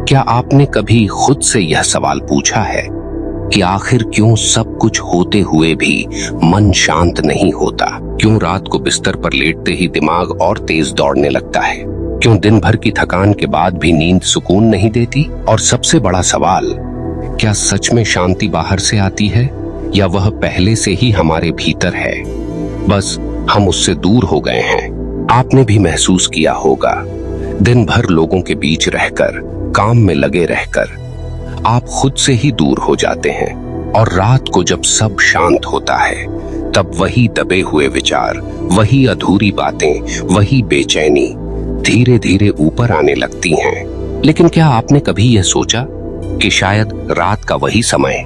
क्या आपने कभी खुद से यह सवाल पूछा है कि आखिर क्यों सब कुछ होते हुए भी मन शांत नहीं होता? क्यों रात को बिस्तर पर लेटते ही दिमाग और तेज दौड़ने लगता है? क्यों दिन भर की थकान के बाद भी नींद सुकून नहीं देती? और सबसे बड़ा सवाल, क्या सच में शांति बाहर से आती है या वह पहले से ही हमारे भीतर है, बस हम उससे दूर हो गए हैं? आपने भी महसूस किया होगा, दिन भर लोगों के बीच रहकर, काम में लगे रहकर आप खुद से ही दूर हो जाते हैं, और रात को जब सब शांत होता है तब वही दबे हुए विचार, वही अधूरी बातें, वही बेचैनी धीरे धीरे ऊपर आने लगती हैं। लेकिन क्या आपने कभी यह सोचा कि शायद रात का वही समय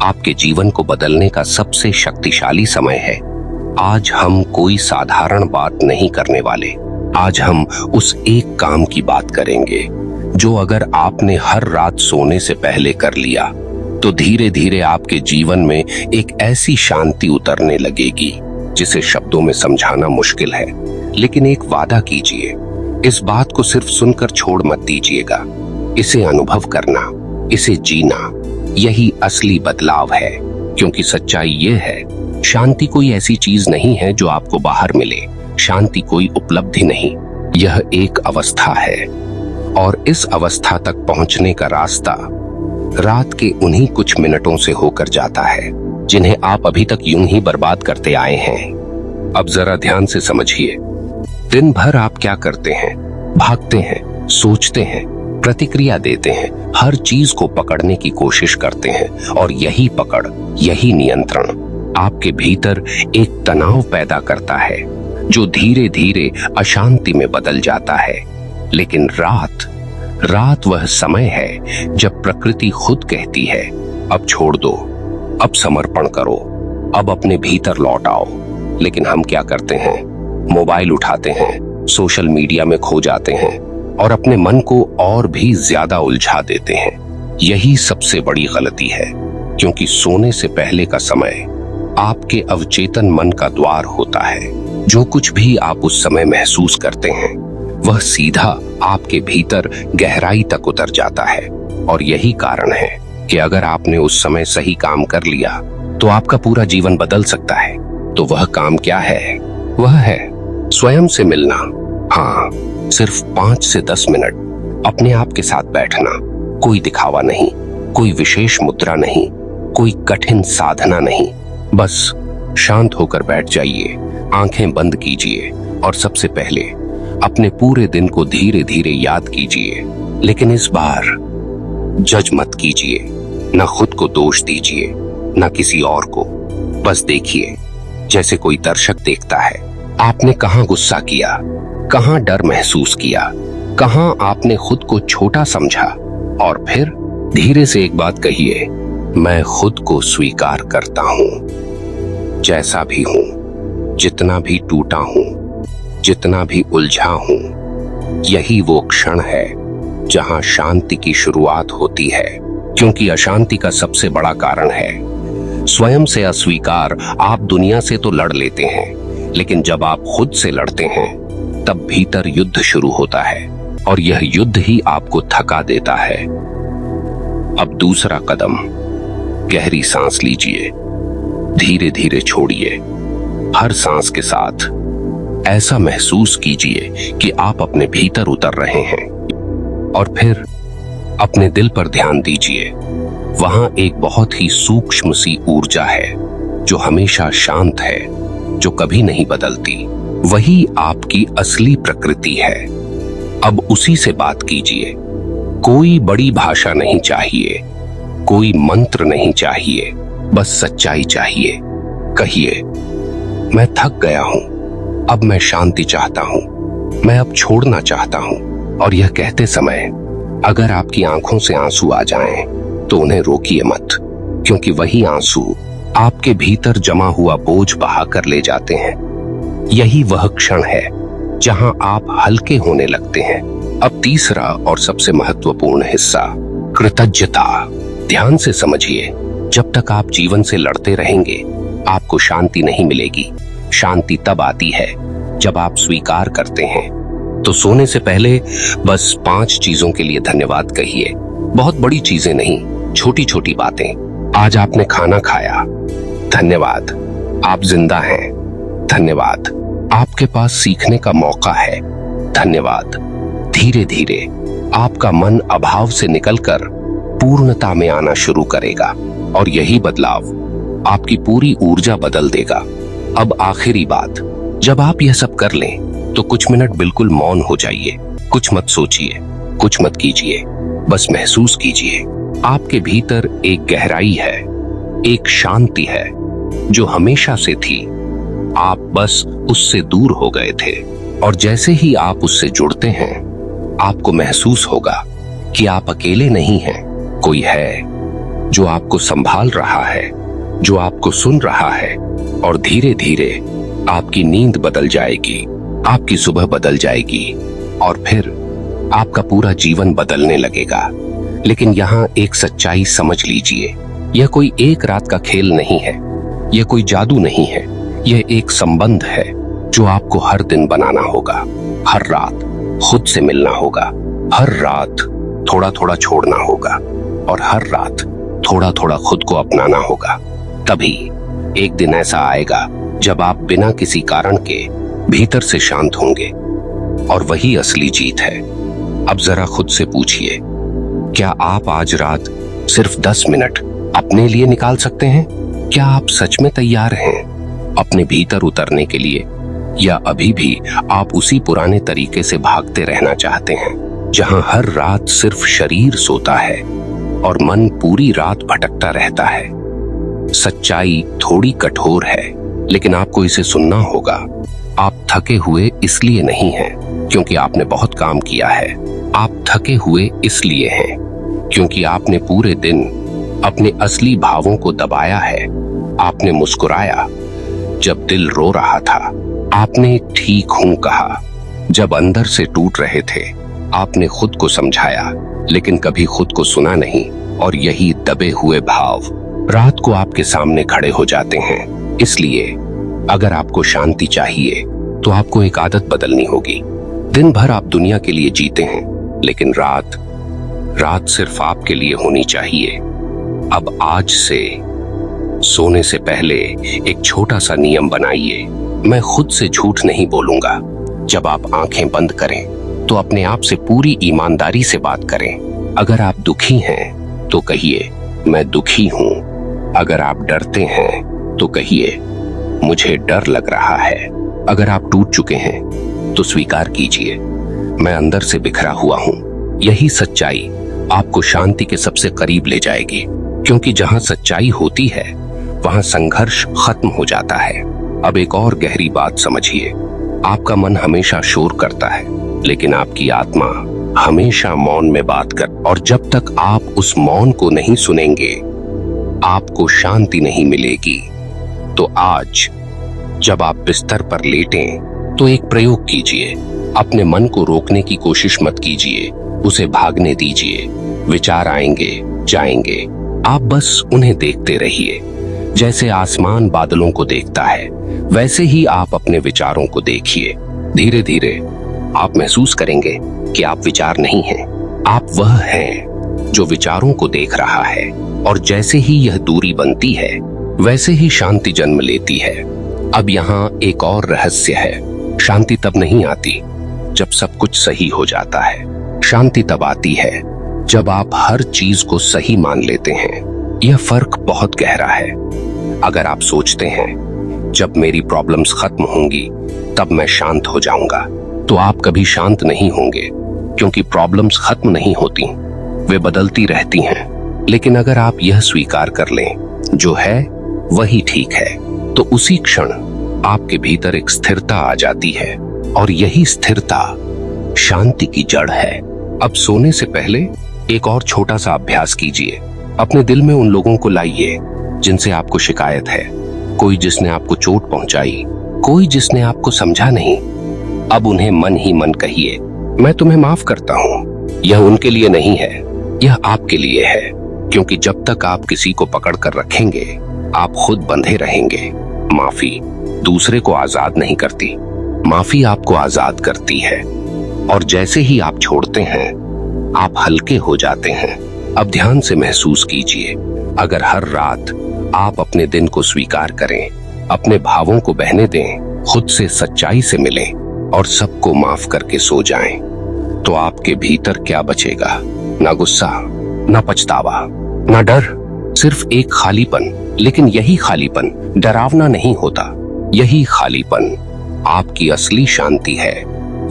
आपके जीवन को बदलने का सबसे शक्तिशाली समय है? आज हम कोई साधारण बात नहीं करने वाले। आज हम उस एक काम की बात करेंगे जो अगर आपने हर रात सोने से पहले कर लिया तो धीरे धीरे आपके जीवन में एक ऐसी शांति उतरने लगेगी जिसे शब्दों में समझाना मुश्किल है। लेकिन एक वादा कीजिए, इस बात को सिर्फ सुनकर छोड़ मत दीजिएगा। इसे अनुभव करना, इसे जीना, यही असली बदलाव है। क्योंकि सच्चाई ये है, शांति कोई ऐसी चीज नहीं है जो आपको बाहर मिले। शांति कोई उपलब्धि नहीं, यह एक अवस्था है, और इस अवस्था तक पहुंचने का रास्ता रात के उन्हीं कुछ मिनटों से होकर जाता है जिन्हें आप अभी तक यूं ही बर्बाद करते आए हैं। अब जरा ध्यान से समझिए, दिन भर आप क्या करते हैं? भागते हैं, सोचते हैं, प्रतिक्रिया देते हैं, हर चीज को पकड़ने की कोशिश करते हैं, और यही पकड़, यही नियंत्रण आपके भीतर एक तनाव पैदा करता है जो धीरे धीरे अशांति में बदल जाता है। लेकिन रात वह समय है जब प्रकृति खुद कहती है, अब छोड़ दो, अब समर्पण करो, अब अपने भीतर लौट आओ। लेकिन हम क्या करते हैं? मोबाइल उठाते हैं, सोशल मीडिया में खो जाते हैं और अपने मन को और भी ज्यादा उलझा देते हैं। यही सबसे बड़ी गलती है, क्योंकि सोने से पहले का समय आपके अवचेतन मन का द्वार होता है। जो कुछ भी आप उस समय महसूस करते हैं वह सीधा आपके भीतर गहराई तक उतर जाता है। और यही कारण है कि अगर आपने उस समय सही काम कर लिया तो आपका पूरा जीवन बदल सकता है। तो वह काम क्या है? वह है स्वयं से मिलना। हाँ, सिर्फ 5 से 10 मिनट अपने आप के साथ बैठना। कोई दिखावा नहीं, कोई विशेष मुद्रा नहीं, कोई कठिन साधना नहीं। बस शांत होकर बैठ जाइए, आंखें बंद कीजिए और सबसे पहले अपने पूरे दिन को धीरे धीरे याद कीजिए। लेकिन इस बार जज मत कीजिए, न खुद को दोष दीजिए, न किसी और को। बस देखिए जैसे कोई दर्शक देखता है, आपने कहां गुस्सा किया, कहां डर महसूस किया, कहां आपने खुद को छोटा समझा। और फिर धीरे से एक बात कहिए, मैं खुद को स्वीकार करता हूं, जैसा भी हूं, जितना भी टूटा हूं, जितना भी उलझा हूं। यही वो क्षण है जहां शांति की शुरुआत होती है। क्योंकि अशांति का सबसे बड़ा कारण है स्वयं से अस्वीकार। आप दुनिया से तो लड़ लेते हैं, लेकिन जब आप खुद से लड़ते हैं तब भीतर युद्ध शुरू होता है, और यह युद्ध ही आपको थका देता है। अब दूसरा कदम, गहरी सांस लीजिए, धीरे धीरे छोड़िए। हर सांस के साथ ऐसा महसूस कीजिए कि आप अपने भीतर उतर रहे हैं। और फिर अपने दिल पर ध्यान दीजिए। वहां एक बहुत ही सूक्ष्म सी ऊर्जा है जो हमेशा शांत है, जो कभी नहीं बदलती। वही आपकी असली प्रकृति है। अब उसी से बात कीजिए। कोई बड़ी भाषा नहीं चाहिए, कोई मंत्र नहीं चाहिए, बस सच्चाई चाहिए। कहिए, मैं थक गया हूं, अब मैं शांति चाहता हूं, मैं अब छोड़ना चाहता हूं। और यह कहते समय अगर आपकी आंखों से आंसू आ जाएं, तो उन्हें रोकिए मत, क्योंकि वही आंसू आपके भीतर जमा हुआ बोझ बहा कर ले जाते हैं। यही वह क्षण है जहां आप हल्के होने लगते हैं। अब तीसरा और सबसे महत्वपूर्ण हिस्सा, कृतज्ञता। ध्यान से समझिए, जब तक आप जीवन से लड़ते रहेंगे आपको शांति नहीं मिलेगी। शांति तब आती है जब आप स्वीकार करते हैं। तो सोने से पहले बस 5 चीजों के लिए धन्यवाद कहिए। बहुत बड़ी चीजें नहीं, छोटी छोटी बातें। आज आपने खाना खाया, धन्यवाद। आप जिंदा हैं, धन्यवाद। आपके पास सीखने का मौका है, धन्यवाद। धीरे धीरे आपका मन अभाव से निकलकर पूर्णता में आना शुरू करेगा और यही बदलाव आपकी पूरी ऊर्जा बदल देगा। अब आखिरी बात, जब आप यह सब कर लें तो कुछ मिनट बिल्कुल मौन हो जाइए। कुछ मत सोचिए, कुछ मत कीजिए, बस महसूस कीजिए। आपके भीतर एक गहराई है, एक शांति है जो हमेशा से थी, आप बस उससे दूर हो गए थे। और जैसे ही आप उससे जुड़ते हैं, आपको महसूस होगा कि आप अकेले नहीं हैं। कोई है जो आपको संभाल रहा है, जो आपको सुन रहा है। और धीरे धीरे आपकी नींद बदल जाएगी, आपकी सुबह बदल जाएगी और फिर आपका पूरा जीवन बदलने लगेगा। लेकिन यहाँ एक सच्चाई समझ लीजिए, यह कोई एक रात का खेल नहीं है, यह कोई जादू नहीं है, यह एक संबंध है जो आपको हर दिन बनाना होगा। हर रात खुद से मिलना होगा, हर रात थोड़ा थोड़ा छोड़ना होगा और हर रात थोड़ा थोड़ा खुद को अपनाना होगा। तभी एक दिन ऐसा आएगा जब आप बिना किसी कारण के भीतर से शांत होंगे और वही असली जीत है। अब जरा खुद से पूछिए, क्या आप आज रात सिर्फ 10 मिनट अपने लिए निकाल सकते हैं? क्या आप सच में तैयार हैं अपने भीतर उतरने के लिए, या अभी भी आप उसी पुराने तरीके से भागते रहना चाहते हैं जहां हर रात सिर्फ शरीर सोता है और मन पूरी रात भटकता रहता है? सच्चाई थोड़ी कठोर है, लेकिन आपको इसे सुनना होगा। आप थके हुए इसलिए नहीं हैं क्योंकि आपने बहुत काम किया है, आप थके हुए इसलिए हैं क्योंकि आपने पूरे दिन अपने असली भावों को दबाया है। आपने मुस्कुराया जब दिल रो रहा था, आपने ठीक हूं कहा जब अंदर से टूट रहे थे, आपने खुद को समझाया लेकिन कभी खुद को सुना नहीं। और यही दबे हुए भाव रात को आपके सामने खड़े हो जाते हैं। इसलिए अगर आपको शांति चाहिए तो आपको एक आदत बदलनी होगी। दिन भर आप दुनिया के लिए जीते हैं, लेकिन रात सिर्फ आपके लिए होनी चाहिए। अब आज से सोने से पहले एक छोटा सा नियम बनाइए। मैं खुद से झूठ नहीं बोलूंगा। जब आप आंखें बंद करें तो अपने आप से पूरी ईमानदारी से बात करें। अगर आप दुखी हैं तो कहिए, मैं दुखी हूं। अगर आप डरते हैं तो कहिए, मुझे डर लग रहा है। अगर आप टूट चुके हैं तो स्वीकार कीजिए, मैं अंदर से बिखरा हुआ हूं। यही सच्चाई आपको शांति के सबसे करीब ले जाएगी, क्योंकि जहां सच्चाई होती है वहां संघर्ष खत्म हो जाता है। अब एक और गहरी बात समझिए, आपका मन हमेशा शोर करता है, लेकिन आपकी आत्मा हमेशा मौन में बात कर। और जब तक आप उस मौन को नहीं सुनेंगे, आपको शांति नहीं मिलेगी। तो आज जब आप बिस्तर पर लेटें तो एक प्रयोग कीजिए। अपने मन को रोकने की कोशिश मत कीजिए, उसे भागने दीजिए। विचार आएंगे जाएंगे, आप बस उन्हें देखते रहिए। जैसे आसमान बादलों को देखता है, वैसे ही आप अपने विचारों को देखिए। धीरे धीरे आप महसूस करेंगे कि आप विचार नहीं हैं, आप वह हैं जो विचारों को देख रहा है। और जैसे ही यह दूरी बनती है, वैसे ही शांति जन्म लेती है। अब यहाँ एक और रहस्य है, शांति तब नहीं आती जब सब कुछ सही हो जाता है। शांति तब आती है जब आप हर चीज को सही मान लेते हैं। यह फर्क बहुत गहरा है। अगर आप सोचते हैं जब मेरी प्रॉब्लम्स खत्म होंगी तब मैं शांत हो जाऊंगा, तो आप कभी शांत नहीं होंगे, क्योंकि प्रॉब्लम्स खत्म नहीं होती, वे बदलती रहती हैं। लेकिन अगर आप यह स्वीकार कर लें जो है वही ठीक है, तो उसी क्षण आपके भीतर एक स्थिरता आ जाती है, और यही स्थिरता शांति की जड़ है। अब सोने से पहले एक और छोटा सा अभ्यास कीजिए। अपने दिल में उन लोगों को लाइए जिनसे आपको शिकायत है, कोई जिसने आपको चोट पहुंचाई, कोई जिसने आपको समझा नहीं। अब उन्हें मन ही मन कहिए, मैं तुम्हें माफ करता हूं। यह उनके लिए नहीं है, यह आपके लिए है, क्योंकि जब तक आप किसी को पकड़ कर रखेंगे, आप खुद बंधे रहेंगे। माफी दूसरे को आजाद नहीं करती, माफी आपको आजाद करती है। और जैसे ही आप छोड़ते हैं, आप हल्के हो जाते हैं। अब ध्यान से महसूस कीजिए, अगर हर रात आप अपने दिन को स्वीकार करें, अपने भावों को बहने दें, खुद से सच्चाई से मिलें और सबको माफ करके सो जाएं, तो आपके भीतर क्या बचेगा? ना गुस्सा, ना पछतावा, ना डर, सिर्फ एक खालीपन। लेकिन यही खालीपन डरावना नहीं होता। यही खालीपन आपकी असली शांति है।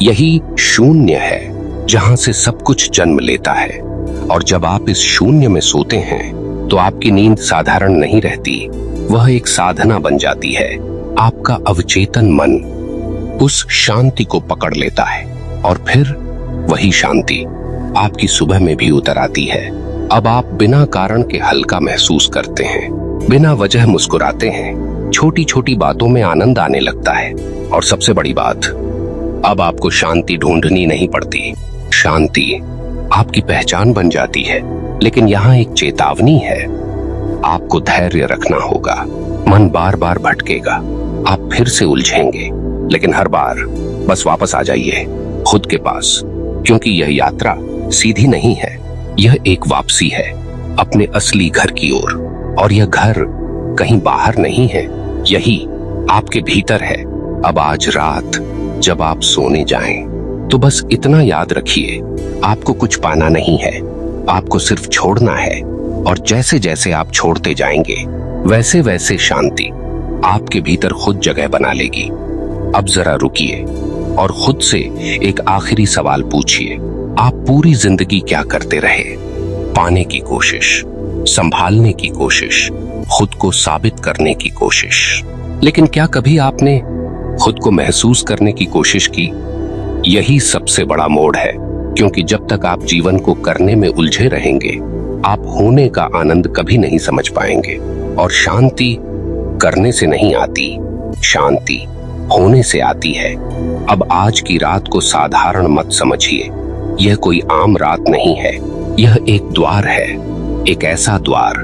यही शून्य है जहां से सब कुछ जन्म लेता है। और जब आप इस शून्य में सोते हैं तो आपकी नींद साधारण नहीं रहती, वह एक साधना बन जाती है। आपका अवचेतन मन उस शांति को पकड़ लेता है और फिर वही शांति आपकी सुबह में भी उतर आती है। अब आप बिना कारण के हल्का महसूस करते हैं, बिना वजह मुस्कुराते हैं, छोटी छोटी बातों में आनंद आने लगता है। और सबसे बड़ी बात, अब आपको शांति ढूंढनी नहीं पड़ती। शांति आपकी पहचान बन जाती है। लेकिन यहाँ एक चेतावनी है, आपको धैर्य रखना होगा। मन बार बार भटकेगा, आप फिर से उलझेंगे, लेकिन हर बार बस वापस आ जाइए खुद के पास, क्योंकि यह यात्रा सीधी नहीं है। यह एक वापसी है अपने असली घर की ओर। और यह घर कहीं बाहर नहीं है, यही आपके भीतर है। अब आज रात जब आप सोने जाएं, तो बस इतना याद रखिए, आपको कुछ पाना नहीं है, आपको सिर्फ छोड़ना है। और जैसे जैसे आप छोड़ते जाएंगे, वैसे वैसे शांति आपके भीतर खुद जगह बना लेगी। अब जरा रुकिए और खुद से एक आखिरी सवाल पूछिए, आप पूरी जिंदगी क्या करते रहे? पाने की कोशिश, संभालने की कोशिश, खुद को साबित करने की कोशिश। लेकिन क्या कभी आपने खुद को महसूस करने की कोशिश की? यही सबसे बड़ा मोड़ है, क्योंकि जब तक आप जीवन को करने में उलझे रहेंगे, आप होने का आनंद कभी नहीं समझ पाएंगे। और शांति करने से नहीं आती, शांति होने से आती है। अब आज की रात को साधारण मत समझिए, यह कोई आम रात नहीं है। यह एक द्वार है, एक ऐसा द्वार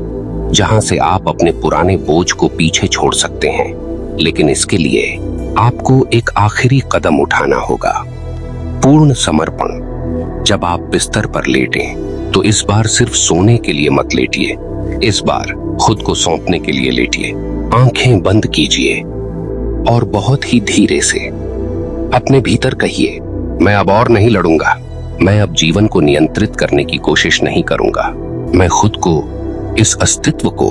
जहां से आप अपने पुराने बोझ को पीछे छोड़ सकते हैं। लेकिन इसके लिए आपको एक आखिरी कदम उठाना होगा, पूर्ण समर्पण। जब आप बिस्तर पर लेटें, तो इस बार सिर्फ सोने के लिए मत लेटिए, इस बार खुद को सौंपने के लिए लेटिए। आंखें बंद कीजिए और बहुत ही धीरे से अपने भीतर कहिए, मैं अब और नहीं लड़ूंगा, मैं अब जीवन को नियंत्रित करने की कोशिश नहीं करूंगा, मैं खुद को, इस अस्तित्व को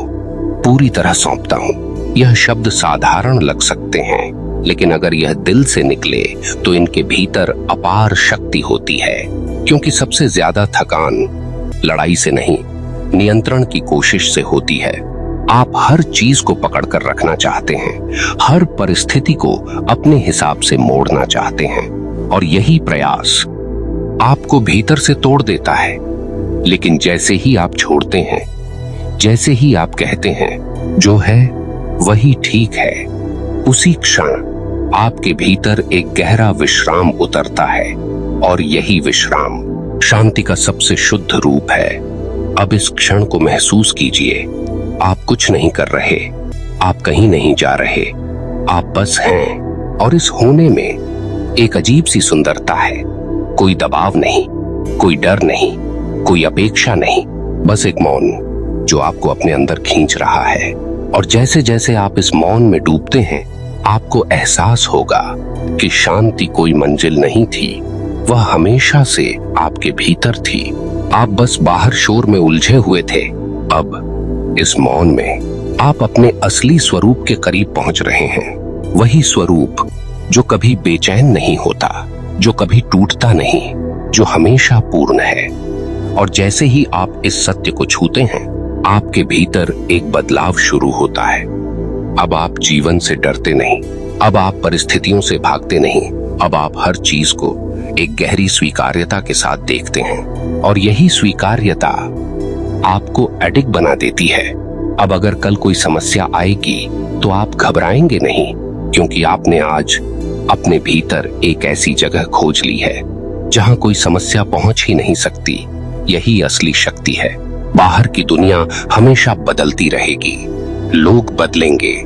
पूरी तरह सौंपता हूं। यह शब्द साधारण लग सकते हैं, लेकिन अगर यह दिल से निकले तो इनके भीतर अपार शक्ति होती है। क्योंकि सबसे ज्यादा थकान लड़ाई से नहीं, नियंत्रण की कोशिश से होती है। आप हर चीज को पकड़कर रखना चाहते हैं, हर परिस्थिति को अपने हिसाब से मोड़ना चाहते हैं, और यही प्रयास आपको भीतर से तोड़ देता है। लेकिन जैसे ही आप छोड़ते हैं, जैसे ही आप कहते हैं जो है वही ठीक है, उसी क्षण आपके भीतर एक गहरा विश्राम उतरता है। और यही विश्राम शांति का सबसे शुद्ध रूप है। अब इस क्षण को महसूस कीजिए, आप कुछ नहीं कर रहे, आप कहीं नहीं जा रहे, आप बस हैं। और इस होने में एक अजीब सी सुंदरता है। कोई दबाव नहीं, कोई डर नहीं, कोई अपेक्षा नहीं, बस एक मौन जो आपको अपने अंदर खींच रहा है। और जैसे जैसे आप इस मौन में डूबते हैं, आपको एहसास होगा कि शांति कोई मंजिल नहीं थी, वह हमेशा से आपके भीतर थी। आप बस बाहर शोर में उलझे हुए थे। अब इस मौन में आप अपने असली स्वरूप के करीब पहुंच रहे हैं। वही स्वरूप जो कभी बेचैन नहीं होता, जो कभी टूटता नहीं, जो हमेशा पूर्ण है। और जैसे ही आप इस सत्य को छूते हैं, आपके भीतर एक बदलाव शुरू होता है। अब आप जीवन से डरते नहीं, अब आप परिस्थितियों से भागते नहीं, अब आप हर चीज को एक गहरी स्वीकार्यता के साथ देखते हैं। और यही स्वीकार्यता आपको एडिक्ट बना देती है। अब अगर कल कोई समस्या आएगी तो आप घबराएंगे नहीं, क्योंकि आपने आज अपने भीतर एक ऐसी जगह खोज ली है जहां कोई समस्या पहुंच ही नहीं सकती। यही असली शक्ति है। बाहर की दुनिया हमेशा बदलती रहेगी, लोग बदलेंगे,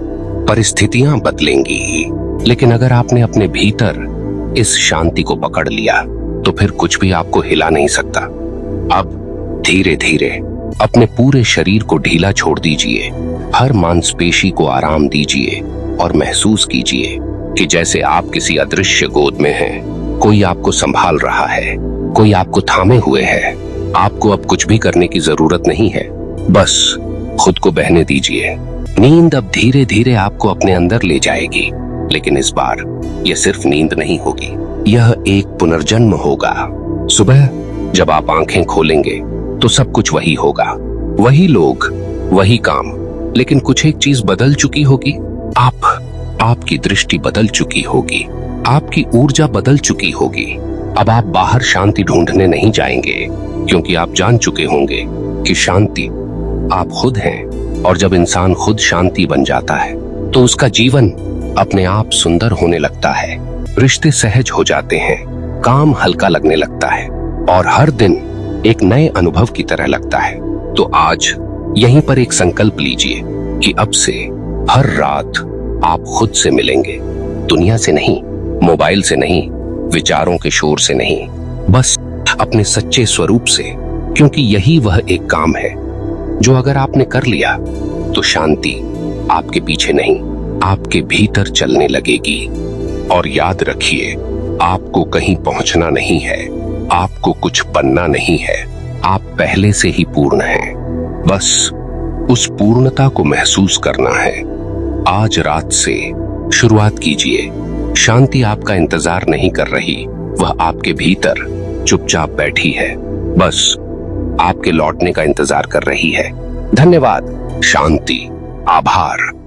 परिस्थितियां बदलेंगी, लेकिन अगर आपने अपने भीतर इस शांति को पकड़ लिया, तो फिर कुछ भी आपको हिला नहीं सकता। अब धीरे धीरे अपने पूरे शरीर को ढीला छोड़ दीजिए, हर मांसपेशी को आराम दीजिए और महसूस कीजिए कि जैसे आप किसी अदृश्य गोद में हैं। कोई आपको संभाल रहा है, कोई आपको थामे हुए है। आपको अब कुछ भी करने की जरूरत नहीं है, बस खुद को बहने दीजिए। नींद अब धीरे धीरे आपको अपने अंदर ले जाएगी, लेकिन इस बार यह सिर्फ नींद नहीं होगी, यह एक पुनर्जन्म होगा। सुबह जब आप आंखें खोलेंगे तो सब कुछ वही होगा, वही लोग, वही काम, लेकिन कुछ एक चीज बदल चुकी होगी। आपकी दृष्टि बदल चुकी होगी, आपकी ऊर्जा बदल चुकी होगी। अब आप बाहर शांति ढूंढने नहीं जाएंगे, क्योंकि आप जान चुके होंगे कि शांति आप खुद हैं। और जब इंसान खुद शांति बन जाता है तो उसका जीवन अपने आप सुंदर होने लगता है, रिश्ते सहज हो जाते हैं, काम हल्का लगने लगता है और हर दिन एक नए अनुभव की तरह लगता है। तो आज यहीं पर एक संकल्प लीजिए कि अब से हर रात आप खुद से मिलेंगे, दुनिया से नहीं, मोबाइल से नहीं, विचारों के शोर से नहीं, बस अपने सच्चे स्वरूप से। क्योंकि यही वह एक काम है जो अगर आपने कर लिया तो शांति आपके पीछे नहीं, आपके भीतर चलने लगेगी। और याद रखिए, आपको कहीं पहुंचना नहीं है, आपको कुछ बनना नहीं है, आप पहले से ही पूर्ण हैं। बस उस पूर्णता को महसूस करना है। आज रात से शुरुआत कीजिए। शांति आपका इंतजार नहीं कर रही, वह आपके भीतर चुपचाप बैठी है, बस आपके लौटने का इंतजार कर रही है। धन्यवाद। शांति। आभार।